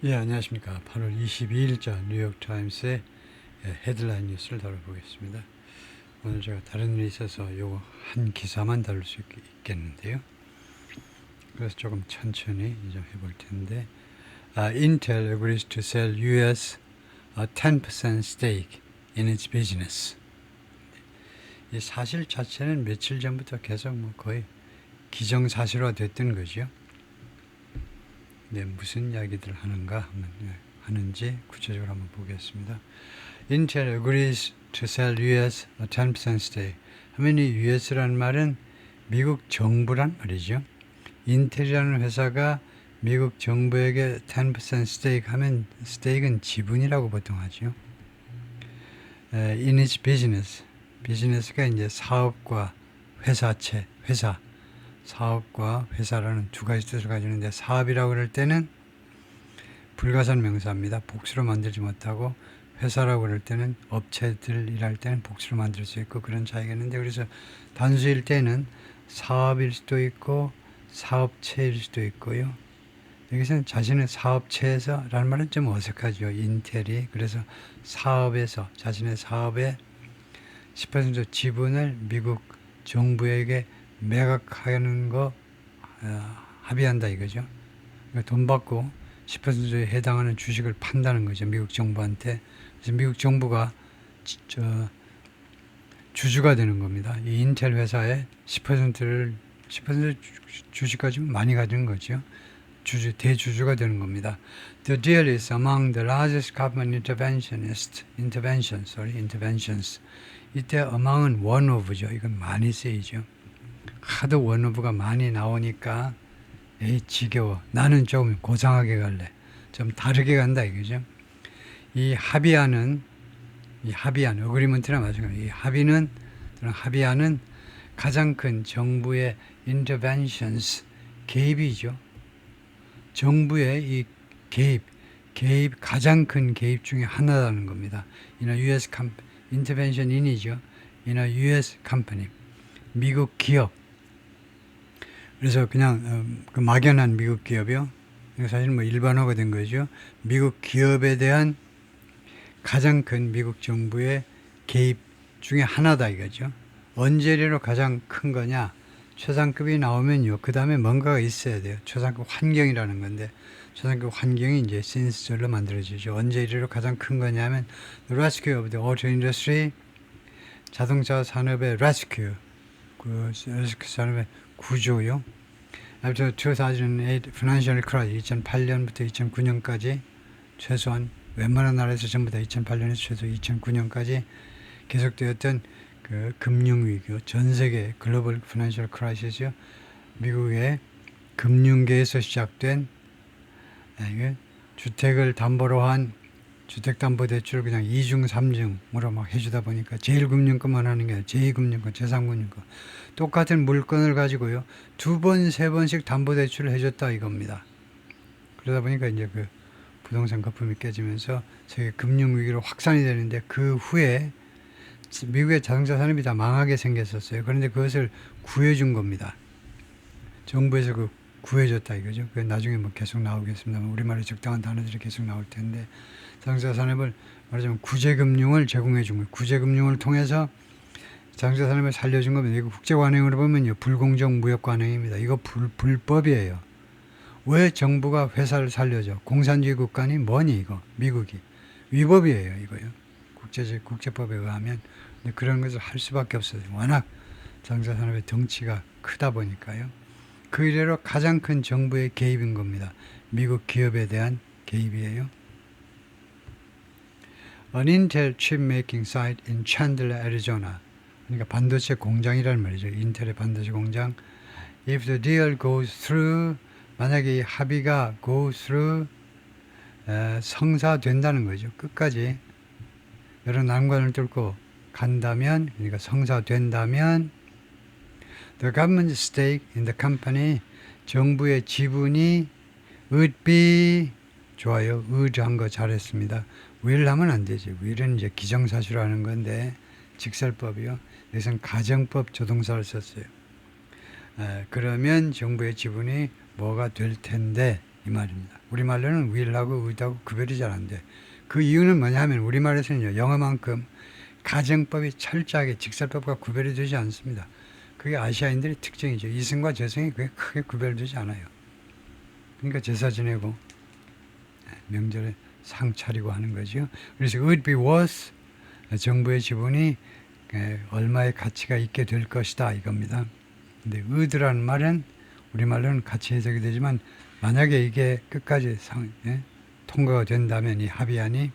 예, 안녕하십니까. 8월 22일자 뉴욕타임스의 헤드라인 뉴스를 다뤄보겠습니다. 오늘 제가 다른 일이 있어서 요거 한 기사만 다룰 수 있겠는데요. 그래서 조금 천천히 좀 해볼 텐데, Intel agrees to sell US a 10% stake in its business. 이 사실 자체는 며칠 전부터 계속 거의 기정사실화 됐던 거죠. 네, 무슨 이야기들 하는지 구체적으로 한번 보겠습니다. Intel agrees to sell US a 10% stake. 하면 이 US라는 말은 미국 정부란 말이죠. 인텔이라는 회사가 미국 정부에게 10% stake 하면 스테이크는 지분이라고 보통 하죠. In its business. 비즈니스가 이제 사업과 회사체, 회사. 사업과 회사라는 두 가지 뜻을 가지는데 사업이라고 그럴 때는 불가산 명사입니다. 복수로 만들지 못하고 회사라고 그럴 때는 업체들 일할 때는 복수로 만들 수 있고 그런 차이가 있는데 그래서 단수일 때는 사업일 수도 있고 사업체일 수도 있고요. 여기서는 자신의 사업체에서 라는 말은 좀 어색하죠. 인텔이. 그래서 사업에서 자신의 사업의 10% 지분을 미국 정부에게 매각하는 거 합의한다 이거죠. 그러니까 돈 받고 10%에 해당하는 주식을 판다는 거죠. 미국 정부한테. 그래서 미국 정부가 주주가 되는 겁니다. 이 인텔 회사의 10% 주식 가지고 많이 가지는 거죠. 대주주가 되는 겁니다. The deal is among the largest government interventions. 이때 among은 one of죠. 이건 많이 쓰이죠. 하도 원오브가 많이 나오니까 에이 지겨워. 나는 좀 고상하게 갈래. 좀 다르게 간다 이거죠. 이 합의안은 어그리먼트나 마찬가지. 이 합의안은 가장 큰 정부의 interventions 개입이죠. 정부의 이 개입 가장 큰 개입 중에 하나라는 겁니다. intervention인이죠. in a US company. 미국 기업. 그래서 그냥 그 막연한 미국 기업이요. 사실 일반화가 된 거죠. 미국 기업에 대한 가장 큰 미국 정부의 개입 중에 하나다 이거죠. 언제리로 가장 큰 거냐? 최상급이 나오면요. 그 다음에 뭔가가 있어야 돼요. 최상급 환경이라는 건데 최상급 환경이 이제 신스절로 만들어지죠. 언제리로 가장 큰 거냐면 The Rescue of the Auto Industry, 자동차 산업의 Rescue, 그 산업의 구조요. After 2008 financial crisis, 2008년부터 2009년까지 최소한 웬만한 나라에서 전부 다 2008년에서 최소 2009년까지 계속되었던 그 금융위기, 전 세계 글로벌 피낸셜 크라이시스요. 미국의 금융계에서 시작된 주택을 담보로 한 주택담보대출 그냥 2중, 3중으로 막 해주다 보니까 제1금융권만 하는 게 아니라 제2금융권, 제3금융권 똑같은 물건을 가지고요 2번, 3번씩 담보대출을 해줬다 이겁니다. 그러다 보니까 이제 그 부동산 거품이 깨지면서 세계 금융위기로 확산이 되는데 그 후에 미국의 자동차 산업이 다 망하게 생겼었어요. 그런데 그것을 구해준 겁니다. 정부에서 그 구해줬다 이거죠. 그 나중에 뭐 계속 나오겠습니다만 우리말에 적당한 단어들이 계속 나올 텐데 자동차 산업을 말하자면 구제금융을 제공해 준 거예요. 구제금융을 통해서 자동차 산업을 살려준 겁니다. 이거 국제관행으로 보면요. 불공정 무역관행입니다. 이거 불법이에요. 왜 정부가 회사를 살려줘? 공산주의 국가니 뭐니 이거? 미국이. 위법이에요 이거요. 국제법에 의하면. 근데 그런 것을 할 수밖에 없어요. 워낙 자동차 산업의 덩치가 크다 보니까요. 그 이래로 가장 큰 정부의 개입인 겁니다. 미국 기업에 대한 개입이에요. An Intel chip making site in Chandler, Arizona. 그러니까 반도체 공장이라는 말이죠. 인텔의 반도체 공장. If the deal goes through, 만약에 이 합의가 go through, 성사된다는 거죠. 끝까지 여러 난관을 뚫고 간다면, 그러니까 성사된다면, the government stake in the company, 정부의 지분이 would be, 좋아요. 의지한 거 잘했습니다. will 하면 안 되죠. will은 이제 기정사실로 하는 건데, 직설법이요. 여기서는 가정법 조동사를 썼어요. 그러면 정부의 지분이 뭐가 될 텐데, 이 말입니다. 우리말로는 will하고 would하고 구별이 잘 안 돼. 그 이유는 뭐냐면 우리말에서는요, 영어만큼 가정법이 철저하게 직설법과 구별이 되지 않습니다. 그게 아시아인들의 특징이죠. 이승과 저승이 그게 크게 구별되지 않아요. 그러니까 제사 지내고 명절에 상 차리고 하는 거죠. 그래서 would be worth, 정부의 지분이 얼마의 가치가 있게 될 것이다 이겁니다. 근데 would라는 말은 우리말로는 같이 해석이 되지만 만약에 이게 끝까지 통과가 된다면 이 합의안이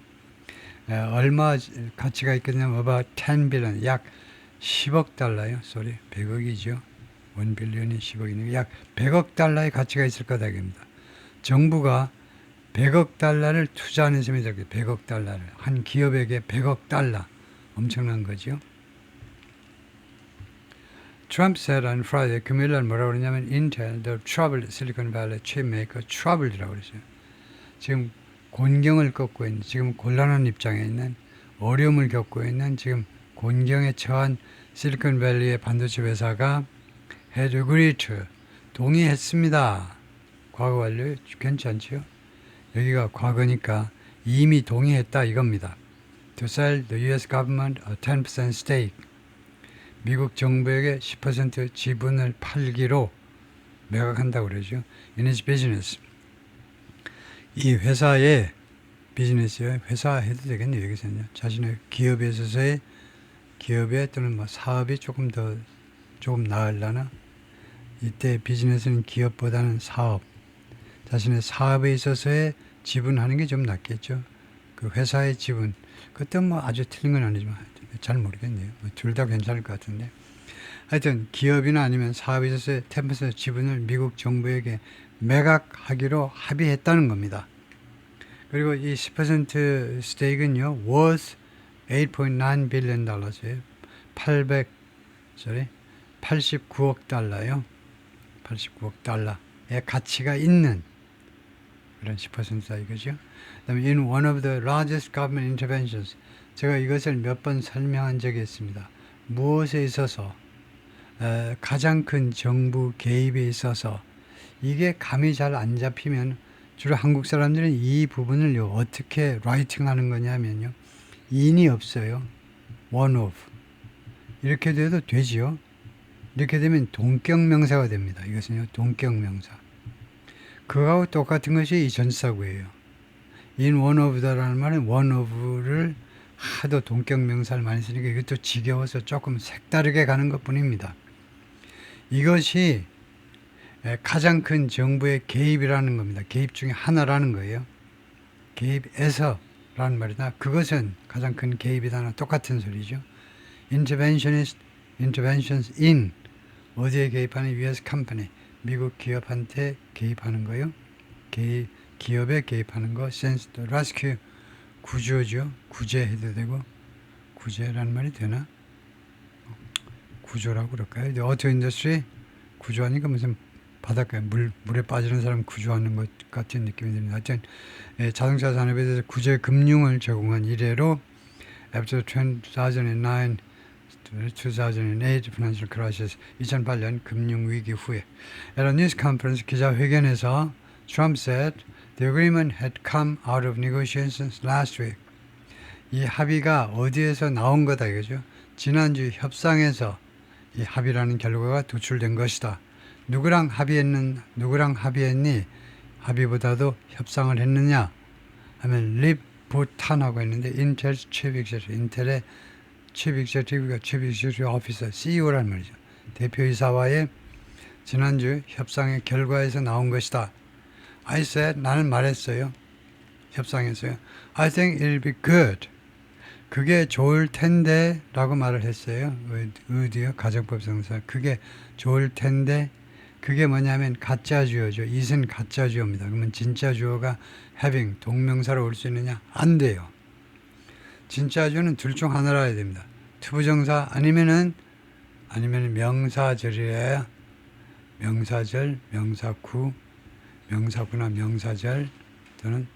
얼마 가치가 있겠냐면 about 10 billion, 약 10억 달러요. sorry, 100억이죠. 1 빌리언이 10억이니까 약 100억 달러의 가치가 있을 거다 이겁니다. 정부가 100억 달러를 투자하는 셈이다. 100억 달러를. 한 기업에게 100억 달러. 엄청난 거죠. 트럼프 said on Friday, 금요일날 뭐라고 그러냐면 Intel, the troubled Silicon Valley chipmaker, troubled라고 그랬어요. 지금 곤경을 겪고 있는, 지금 곤란한 입장에 있는, 어려움을 겪고 있는, 지금 곤경에 처한 실리콘밸리의 반도체 회사가 had agreed to, 동의했습니다. 과거 완료 괜찮죠? 여기가 과거니까 이미 동의했다 이겁니다. To sell the US government a 10% stake. 미국 정부에게 10% 지분을 팔기로 매각한다고 그러죠. In its business. 이 회사의 비즈니스요. 회사 해도 되겠네요. 여기서는요. 자신의 기업에 있어서의 기업에 또는 뭐 사업이 조금 나으려나? 이때 비즈니스는 기업보다는 사업. 자신의 사업에 있어서의 지분하는 게 좀 낫겠죠. 그 회사의 지분. 그것도 뭐 아주 틀린 건 아니지만 잘 모르겠네요. 둘 다 괜찮을 것 같은데. 하여튼 기업이나 아니면 사업에 있어서의 10% 지분을 미국 정부에게 매각하기로 합의했다는 겁니다. 그리고 이 10% 스테이크는요, worth 8.9 billion 달러예요. 89억 달러요. 89억 달러의 가치가 있는 그런 10%다 이거죠. 그다음에 in one of the largest government interventions, 제가 이것을 몇 번 설명한 적이 있습니다. 무엇에 있어서 가장 큰 정부 개입에 있어서 이게 감이 잘 안 잡히면 주로 한국 사람들은 이 부분을 어떻게 라이팅하는 거냐면요. in이 없어요. one of. 이렇게 돼도 되지요. 이렇게 되면 동격명사가 됩니다. 이것은요. 동격명사. 그거하고 똑같은 것이 이 전치사구예요. in one of 다라는 말은 one of를 하도 동격명사를 많이 쓰니까 이것도 지겨워서 조금 색다르게 가는 것 뿐입니다. 이것이 가장 큰 정부의 개입이라는 겁니다. 개입 중에 하나라는 거예요. 개입에서라는 말이다. 그것은 가장 큰 개입이다나 똑같은 소리죠. interventions in 어디에 개입하는 US company 미국 기업한테 개입하는 거요. 기업에 개입하는 거 since the rescue 구조죠. 구제해도 되고 구제라는 말이 되나? 구조라고 그럴까요? auto industry 구조하니까 무슨 바닷가에 물에 빠지는 사람 구조하는 것 같은 느낌이 듭니다. 하여튼 자동차 산업에 대해서 구제 금융을 제공한 이래로 after 2009 financial crisis 2008년 금융위기 후에 at a news conference 기자회견에서 Trump said the agreement had come out of negotiations last week. 이 합의가 어디에서 나온 거다 이거죠. 지난주 협상에서 이 합의라는 결과가 도출된 것이다. 누구랑 합의했니? 합의보다도 협상을 했느냐? 하면 립 부탄하고 했는데 인텔 chief executive, 인텔의 chief executive가 chief executive officer, CEO란 말이죠. 대표이사와의 지난주 협상의 결과에서 나온 것이다. I said, 나는 말했어요. 협상에서요. I think it'll be good. 그게 좋을 텐데 라고 말을 했어요. 의디요 가정법 성사. 그게 좋을 텐데 그게 뭐냐면 가짜 주어죠. it은 가짜 주어입니다. 그러면 진짜 주어가 having 동명사로 올 수 있느냐? 안 돼요. 진짜 주어는 둘 중 하나라 해야 됩니다. 투부정사 아니면은 명사절이에요. 명사절, 명사구, 명사구나 명사절 또는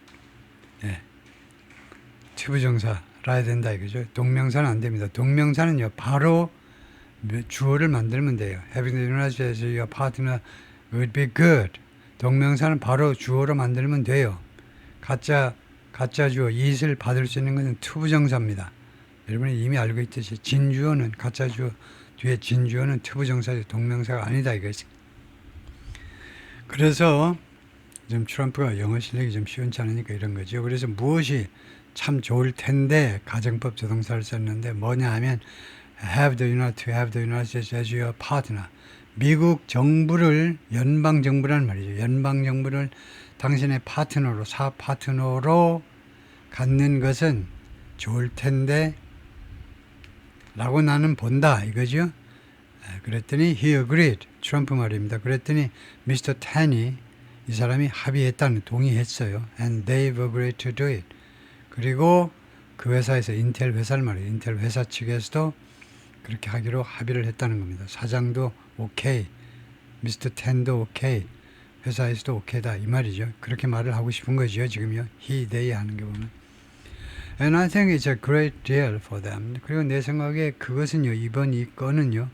투부정사라 해야 된다 이거죠. 동명사는 안 됩니다. 동명사는요 바로 주어를 만들면 돼요. Having the university as your partner would be good. 동명사는 바로 주어로 만들면 돼요. 가짜 주어 이익을 받을 수 있는 것은 투부정사입니다. 여러분이 이미 알고 있듯이 진주어는 가짜 주어 뒤에 진주어는 투부정사지 동명사가 아니다 이거지. 그래서 좀 트럼프가 영어 실력이 좀 시원치 않으니까 이런 거죠. 그래서 무엇이 참 좋을 텐데 가정법 조동사를 썼는데 뭐냐 하면 have the United States as your partner. 미국 정부를 연방 정부란 말이죠. 연방 정부를 당신의 파트너로 사업 파트너로 갖는 것은 좋을 텐데 라고 나는 본다 이거죠. 그랬더니 he agreed. 트럼프 말입니다. 그랬더니 Mr. Taney 이 사람이 합의했다는 동의했어요. And they've agreed to do it. 그리고 그 회사에서 인텔 회사를 말이에요. 인텔 회사 측에서도 그렇게 하기로 합의를 했다는 겁니다. 사장도 오케이, 미스터 텐도 오케이, 회사에서도 오케이다 이 말이죠. 그렇게 말을 하고 싶은 거죠. 지금요. he, they 하는 게 보면. And I think it's a great deal for them. 그리고 내 생각에 그것은요. 이번 이 건은요.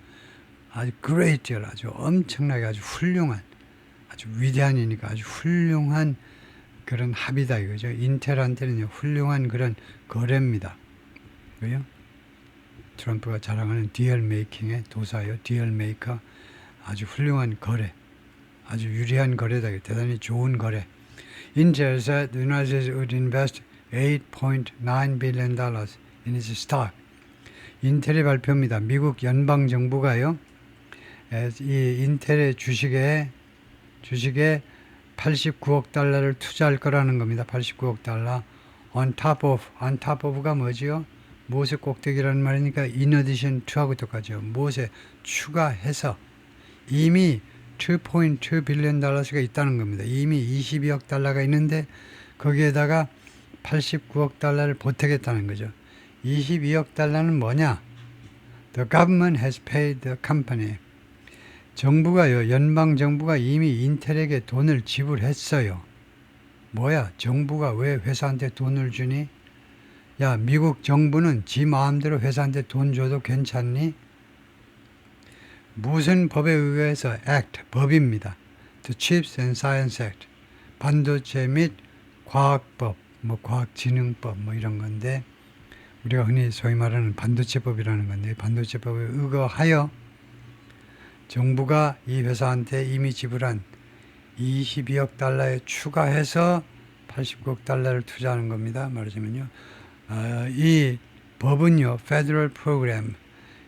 아주 great deal, 아주 엄청나게 아주 훌륭한, 아주 위대한 이니까 아주 훌륭한 그런 합의다 이거죠. 인텔한테는요. 훌륭한 그런 거래입니다. 그죠? 트럼프가 자랑하는 deal making의 도사요. deal maker. 아주 훌륭한 거래. 아주 유리한 거래다. 대단히 좋은 거래. Intel said the United States would invest $8.9 billion in its stock. 인텔의 발표입니다. 미국 연방 정부가요. 이 인텔의 주식에 89억 달러를 투자할 거라는 겁니다. 89억 달러. on top of가 뭐지요? 무엇의 꼭대기라는 말이니까 in addition to하고 똑같죠. 무엇에 추가해서 이미 2.2 빌리언 달러가 있다는 겁니다. 이미 22억 달러가 있는데 거기에다가 89억 달러를 보태겠다는 거죠. 22억 달러는 뭐냐? The government has paid the company. 정부가요, 연방 정부가 이미 인텔에게 돈을 지불했어요. 뭐야? 정부가 왜 회사한테 돈을 주니? 야, 미국 정부는 지 마음대로 회사한테 돈 줘도 괜찮니? 무슨 법에 의해서 act, 법입니다. The Chips and Science Act, 반도체 및 과학법, 과학진흥법 이런 건데 우리가 흔히 소위 말하는 반도체법이라는 건데 반도체법에 의거하여 정부가 이 회사한테 이미 지불한 22억 달러에 추가해서 89억 달러를 투자하는 겁니다. 말하자면요. 이 법은요, Federal Program,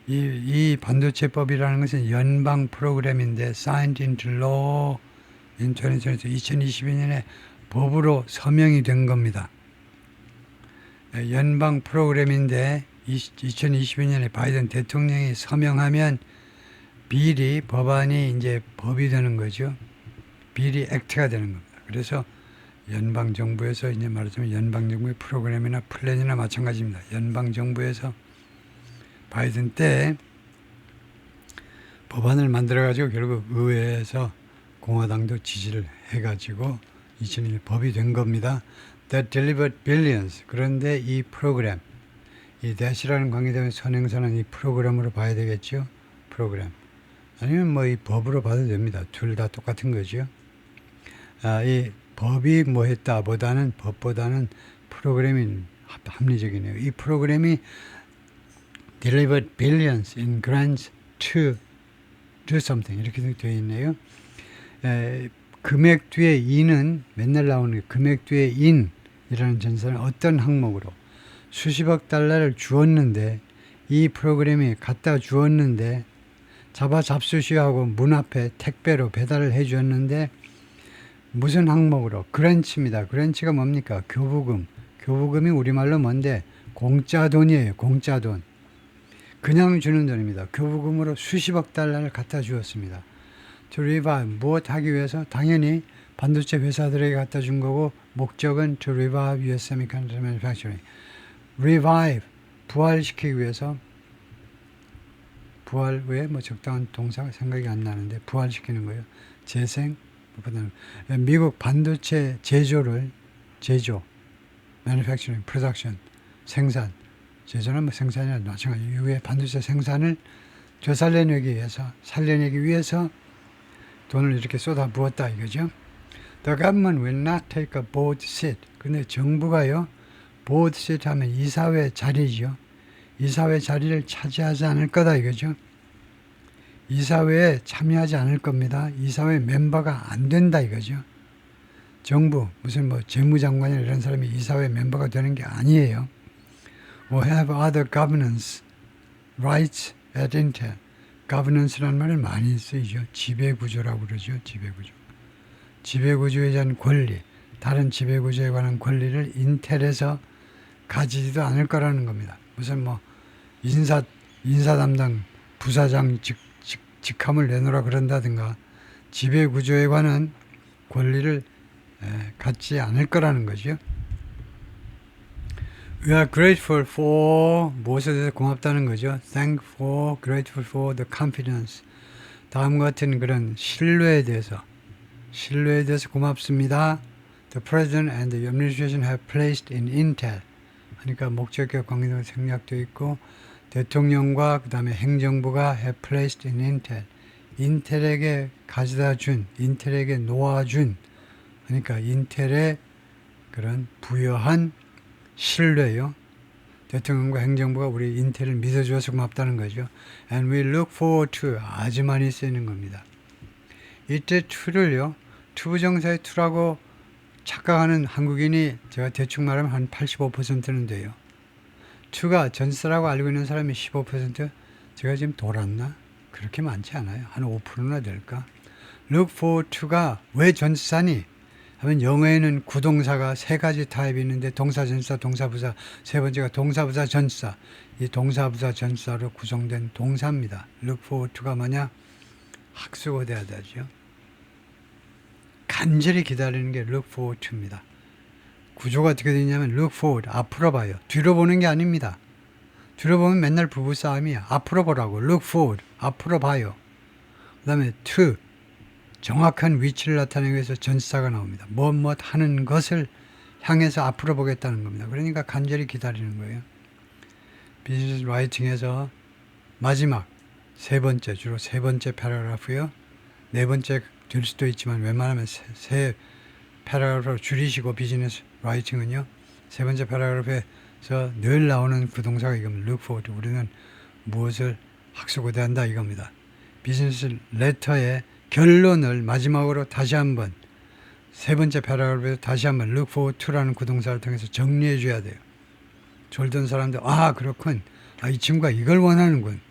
이 반도체법이라는 것은 연방 프로그램인데 signed into law in 2022년에 법으로 서명이 된 겁니다. 연방 프로그램인데 2022년에 바이든 대통령이 서명하면 빌이 법안이 이제 법이 되는 거죠. 빌이 액트가 되는 겁니다. 그래서 연방 정부에서 이제 말하자면 연방 정부의 프로그램이나 플랜이나 마찬가지입니다. 연방 정부에서 바이든 때 법안을 만들어 가지고 결국 의회에서 공화당도 지지를 해 가지고 2002년 법이 된 겁니다. That delivered billions. 그런데 이 프로그램, 이 that이라는 관계 때문에 선행사는 이 프로그램으로 봐야 되겠죠. 프로그램. 아니면 이 법으로 봐도 됩니다. 둘 다 똑같은 거죠. 이 법이 뭐 했다 보다는 법보다는 프로그램이 합리적이네요. 이 프로그램이 delivered billions in grants to do something 이렇게 되어 있네요. 금액 뒤에 in은 맨날 나오는 금액 뒤에 in이라는 전사는 어떤 항목으로 수십억 달러를 주었는데 이 프로그램이 갖다 주었는데 잡수시하고 문 앞에 택배로 배달을 해 주었는데 무슨 항목으로? 그랜치입니다. 그랜치가 뭡니까? 교부금. 교부금이 우리말로 뭔데? 공짜 돈이에요. 공짜 돈. 그냥 주는 돈입니다. 교부금으로 수십억 달러를 갖다 주었습니다. To revive, 무엇 하기 위해서? 당연히 반도체 회사들에게 갖다 준 거고 목적은 to revive US semiconductor manufacturing. revive, 부활시키기 위해서 부활 왜 적당한 동사가 생각이 안 나는데 부활시키는 거예요. 재생, 미국 반도체 제조, manufacturing, production, 생산, 제조는 생산이나 마찬가지 이후에 반도체 생산을 되살려내기 위해서, 살려내기 위해서 돈을 이렇게 쏟아 부었다 이거죠. The government will not take a board seat. 근데 정부가요, board seat 하면 이사회 자리죠. 이사회 자리를 차지하지 않을 거다 이거죠. 이사회에 참여하지 않을 겁니다. 이사회 멤버가 안 된다 이거죠. 정부, 무슨 뭐 재무장관이나 이런 사람이 이사회 멤버가 되는 게 아니에요. Or have other governance rights at Intel. governance라는 말을 많이 쓰이죠. 지배구조라고 그러죠. 지배구조. 지배구조에 대한 권리, 다른 지배구조에 관한 권리를 인텔에서 가지지도 않을 거라는 겁니다. 무슨 뭐 인사 담당 부사장 직함을 내놓으라 그런다든가 지배구조에 관한 권리를 갖지 않을 거라는 거죠. We are grateful for 무엇에 대해서 고맙다는 거죠. Thankful, grateful for the confidence. 다음과 같은 그런 신뢰에 대해서 고맙습니다. The President and the Administration have placed in Intel. 그러니까 목적격 관계가 생략되어 있고 대통령과 그 다음에 행정부가 have placed in Intel. 인텔에게 가져다 준, 인텔에게 놓아준, 그러니까 인텔에 그런 부여한 신뢰요. 대통령과 행정부가 우리 인텔을 믿어주어서 고맙다는 거죠. And we look forward to 아주 많이 쓰이는 겁니다. 이때 to를요. 투부정사의 to라고 착각하는 한국인이 제가 대충 말하면 한 85%는 돼요. to가 전치사라고 알고 있는 사람이 15%? 제가 지금 돌았나? 그렇게 많지 않아요. 한 5%나 될까? look forward to가 왜 전치사니? 하면 영어에는 구동사가 세 가지 타입이 있는데 동사, 전치사, 동사부사, 세 번째가 동사부사, 전치사. 이 동사부사, 전치사로 구성된 동사입니다. look forward to가 뭐냐? 학수고대하다죠. 간절히 기다리는 게 look forward to입니다. 구조가 어떻게 되냐면 look forward, 앞으로 봐요. 뒤로 보는 게 아닙니다. 뒤로 보면 맨날 부부싸움이야. 앞으로 보라고. look forward, 앞으로 봐요. 그 다음에 to, 정확한 위치를 나타내기 위해서 전치사가 나옵니다. 무엇 하는 것을 향해서 앞으로 보겠다는 겁니다. 그러니까 간절히 기다리는 거예요. 비즈니스 라이팅에서 마지막 세 번째, 주로 세 번째 패러그래프요. 네 번째 될 수도 있지만 웬만하면 세 패러그래프로 줄이시고 비즈니스 라이팅은요. 세 번째 패러그래프에서 늘 나오는 그 동사가 이겁니다. look forward. 우리는 무엇을 학수고대한다 이겁니다. 비즈니스 레터의 결론을 마지막으로 다시 한번 세 번째 패러그래프에서 다시 한번 look forward to라는 구동사를 통해서 정리해 줘야 돼요. 졸던 사람들 그렇군. 이 친구가 이걸 원하는군.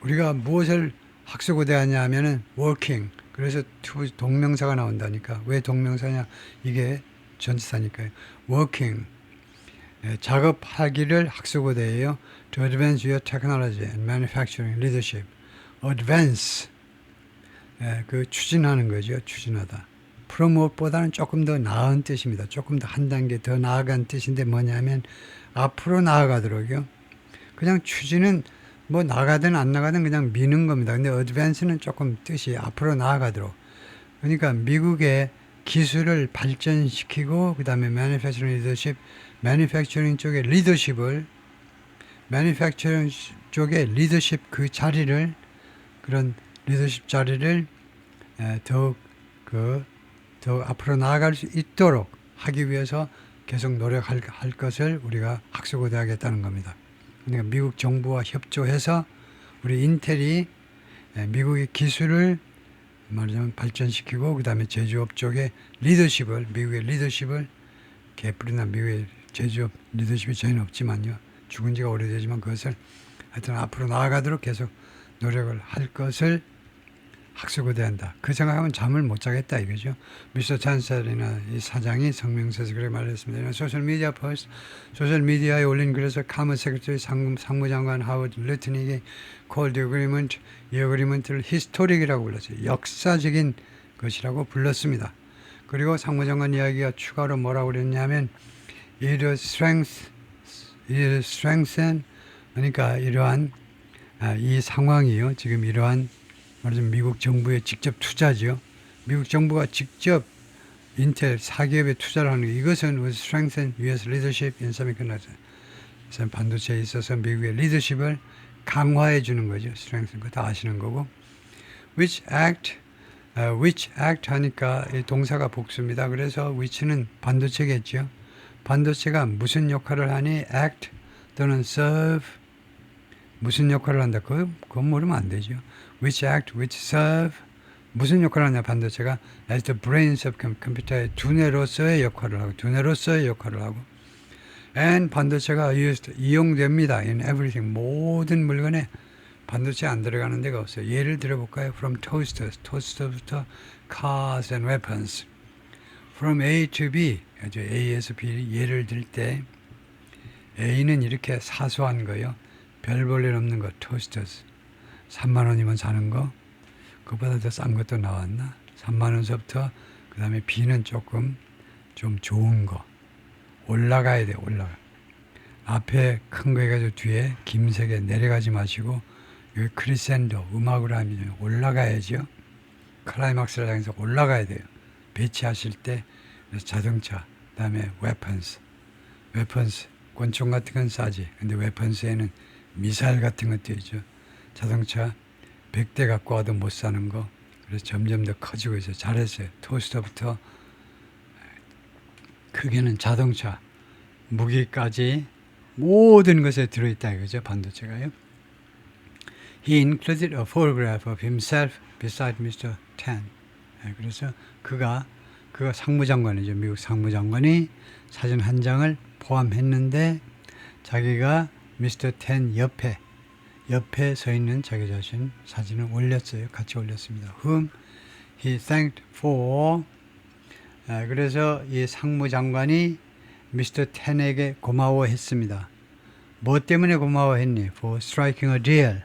우리가 무엇을 학수고대하냐 하면은 working. 그래서 to 동명사가 나온다니까. 왜 동명사냐? 이게 전치사니까요. working. 작업하기를 학수고대예요. To advance your technology and manufacturing leadership. advance. 그 추진하는 거죠. 추진하다. promote보다는 조금 더 나은 뜻입니다. 조금 더 한 단계 더 나아간 뜻인데 뭐냐면 앞으로 나아가도록요. 그냥 추진은 뭐 나가든 안 나가든 그냥 미는 겁니다. 근데 advance는 조금 뜻이 앞으로 나아가도록. 그러니까 미국의 기술을 발전시키고 그 다음에 manufacturing leadership, manufacturing 쪽의 리더십을 manufacturing 쪽의 리더십 그 자리를 그런 리더십 자리를 더욱 더 앞으로 나아갈 수 있도록 하기 위해서 계속 노력할 것을 우리가 학수고대하겠다는 겁니다. 그러니까 미국 정부와 협조해서 우리 인텔이 미국의 기술을 말하자면 발전시키고 그 다음에 제조업 쪽의 리더십을 미국의 리더십을 개뿔이나 미국의 제조업 리더십이 저희는 없지만요. 죽은 지가 오래되지만 그것을 하여튼 앞으로 나아가도록 계속 노력을 할 것을 학수고대한다. 그 생각하면 잠을 못 자겠다 이거죠. 미스터 찬셀이나 이 사장이 성명서에서 그렇게 말했습니다. 소셜미디어 포스트, 소셜미디어에 올린 글에서 카머 세크레터리 상무장관 하워드 루트닉이 콜드 어그리먼트, 이 어그리먼트를 히스토릭이라고 불렀어요. 역사적인 것이라고 불렀습니다. 그리고 상무장관 이야기가 추가로 뭐라고 그랬냐면 it strengthen 그러니까 이러한 이 상황이요. 지금 이러한 말하자면 미국 정부의 직접 투자죠. 미국 정부가 직접 인텔 사기업에 투자를 하는 이것은 was strengthen U.S. leadership in semiconductor. 반도체에 있어서 미국의 리더십을 강화해 주는 거죠. strengthen 거 다 아시는 거고. Which act which act 하니까 이 동사가 복수입니다. 그래서 which는 반도체겠죠. 반도체가 무슨 역할을 하니 act 또는 serve 무슨 역할을 한다. 그건 모르면 안 되죠. which act, which serve 무슨 역할을 하냐 반도체가 as the brains of computer의 두뇌로서의 역할을 하고 and 반도체가 used 이용됩니다. in everything 모든 물건에 반도체 안 들어가는 데가 없어요. 예를 들어볼까요? From toasters, 토스터부터 cars and weapons. From A to B, A에서 B 예를 들 때 A는 이렇게 사소한 거요. 별 볼 일 없는 거, toasters. 3만 원이면 사는 거, 그보다 더 싼 것도 나왔나? 3만 원서부터 그 다음에 B는 조금 좀 좋은 거. 올라가야 돼, 올라가. 앞에 큰 거 해가지고 뒤에 김색에 내려가지 마시고 여기 크리센도 음악으로 하면 올라가야죠. 클라이막스를 향해서 올라가야 돼요. 배치하실 때 자동차, 그 다음에 weapons, 권총 같은 건 싸지. 근데 weapons에는 미사일 같은 것도 있죠. 자동차 100대 갖고 와도 못 사는 거. 그래서 점점 더 커지고 있어요. 잘했어요. 토스터부터 크게는 자동차, 무기까지 모든 것에 들어있다 이거죠. 반도체가요. He included a photograph of himself beside Mr. Tan. 그래서 그가 상무장관이죠. 미국 상무장관이 사진 한 장을 포함했는데 자기가 Mr. Tan 옆에 서 있는 자기 자신 사진을 올렸어요. 같이 올렸습니다. Whom he thanked for. 그래서 이 상무장관이 Mr. Tan에게 고마워했습니다. 뭐 때문에 고마워했니? For striking a deal.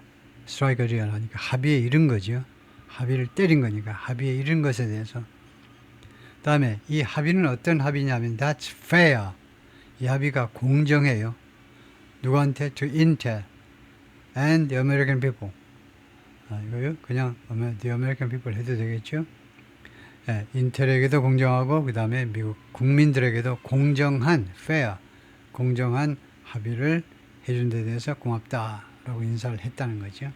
strike a deal 하니까 합의에 이른 거죠. 합의를 때린 거니까 합의에 이른 것에 대해서. 그 다음에 이 합의는 어떤 합의냐면 that's fair. 이 합의가 공정해요. 누구한테? To Intel and the American people. 이거요? 그냥 the American people 해도 되겠죠? 인텔에게도 공정하고 그 다음에 미국 국민들에게도 공정한 fair, 공정한 합의를 해준 데 대해서 고맙다라고 인사를 했다는 거죠.